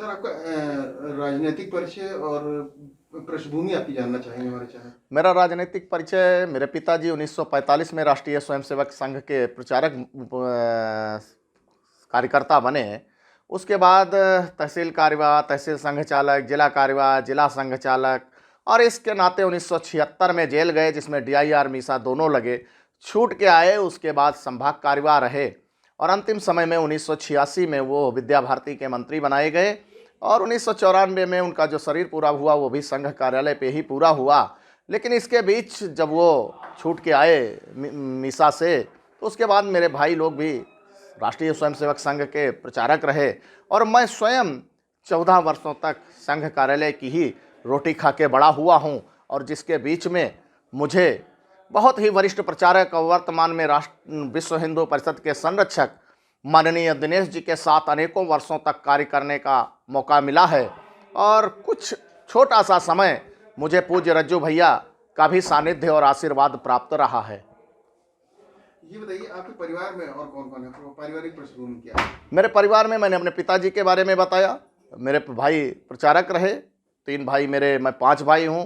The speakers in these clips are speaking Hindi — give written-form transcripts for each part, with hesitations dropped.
सर आपका राजनीतिक परिचय और पृष्ठभूमि आपकी जानना चाहेंगे हमारे चैनल। मेरा राजनीतिक परिचय, मेरे पिताजी 1945 में राष्ट्रीय स्वयंसेवक संघ के प्रचारक कार्यकर्ता बने। उसके बाद तहसील कार्यवाह, तहसील संघ चालक, जिला कार्यवाह, जिला संघ चालक, और इसके नाते 1976 में जेल गए, जिसमें DIR मीसा दोनों लगे। छूट के आए, उसके बाद संभाग कार्यवाह रहे और अंतिम समय में 1986 में वो विद्या भारती के मंत्री बनाए गए और 1994 में उनका जो शरीर पूरा हुआ वो भी संघ कार्यालय पे ही पूरा हुआ। लेकिन इसके बीच जब वो छूट के आए मीसा से, तो उसके बाद मेरे भाई लोग भी राष्ट्रीय स्वयंसेवक संघ के प्रचारक रहे और मैं स्वयं 14 वर्षों तक संघ कार्यालय की ही रोटी खा के बड़ा हुआ हूँ। और जिसके बीच में मुझे बहुत ही वरिष्ठ प्रचारक और वर्तमान में विश्व हिंदू परिषद के संरक्षक माननीय दिनेश जी के साथ अनेकों वर्षों तक कार्य करने का मौका मिला है और कुछ छोटा सा समय मुझे पूज्य रज्जू भैया का भी सानिध्य और आशीर्वाद प्राप्त रहा है। ये बताइए आपके परिवार में और कौन कौन है, पारिवारिक पृष्ठभूमि क्या है? मेरे परिवार में मैंने अपने पिताजी के बारे में बताया। मेरे भाई प्रचारक रहे, 3 भाई मेरे, मैं 5 भाई हूँ।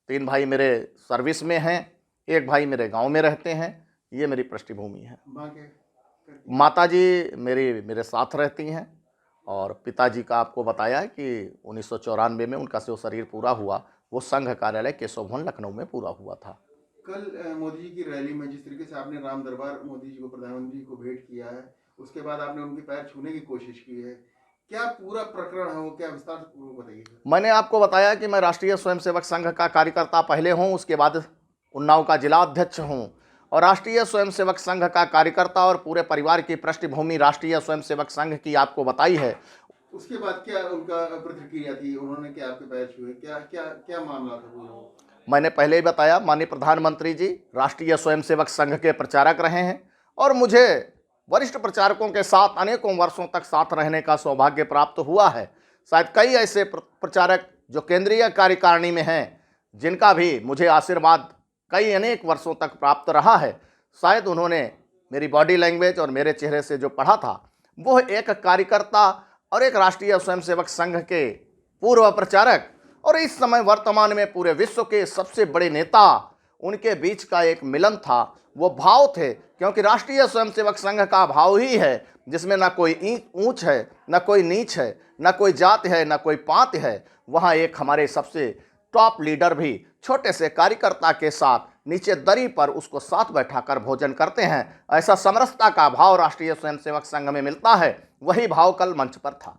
3 भाई मेरे सर्विस में हैं, 1 भाई मेरे गांव में रहते हैं। ये मेरी पृष्ठभूमि है। माताजी मेरे साथ रहती हैं और पिताजी का आपको बताया कि 1994 में उनका जो शरीर पूरा हुआ वो संघ कार्यालय केशव भवन लखनऊ में पूरा हुआ था। कल मोदी जी की रैली में जिस तरीके से आपने राम दरबार मोदी जी को, प्रधानमंत्री जी को भेंट किया है, उसके बाद आपने उनके पैर छूने की कोशिश की है, क्या पूरा प्रकरण है वो, क्या विस्तार से बताइए। मैंने आपको बताया कि मैं राष्ट्रीय स्वयंसेवक संघ का कार्यकर्ता पहले हूँ, उसके बाद उन्नाव का जिला अध्यक्ष हूँ और राष्ट्रीय स्वयंसेवक संघ का कार्यकर्ता और पूरे परिवार की पृष्ठभूमि राष्ट्रीय स्वयंसेवक संघ की आपको बताई है। उसके बाद क्या उनका प्रतिक्रिया थी, उन्होंने क्या आपके पैर छुए, क्या क्या क्या मामला था वो? मैंने पहले ही बताया, माननीय प्रधानमंत्री जी राष्ट्रीय स्वयंसेवक संघ के प्रचारक रहे हैं और मुझे वरिष्ठ प्रचारकों के साथ अनेकों वर्षों तक साथ रहने का सौभाग्य प्राप्त हुआ है। शायद कई ऐसे प्रचारक जो केंद्रीय कार्यकारिणी में हैं जिनका भी मुझे आशीर्वाद कई अनेक वर्षों तक प्राप्त रहा है। शायद उन्होंने मेरी बॉडी लैंग्वेज और मेरे चेहरे से जो पढ़ा था वो एक कार्यकर्ता और एक राष्ट्रीय स्वयंसेवक संघ के पूर्व प्रचारक और इस समय वर्तमान में पूरे विश्व के सबसे बड़े नेता, उनके बीच का एक मिलन था। वो भाव थे, क्योंकि राष्ट्रीय स्वयंसेवक संघ का भाव ही है जिसमें ना कोई ऊंच है, ना कोई नीच है, ना कोई जात है, ना कोई पात है। वहाँ एक हमारे सबसे टॉप लीडर भी छोटे से कार्यकर्ता के साथ नीचे दरी पर उसको साथ बैठाकर भोजन करते हैं। ऐसा समरसता का भाव राष्ट्रीय स्वयंसेवक संघ में मिलता है। वही भाव कल मंच पर था।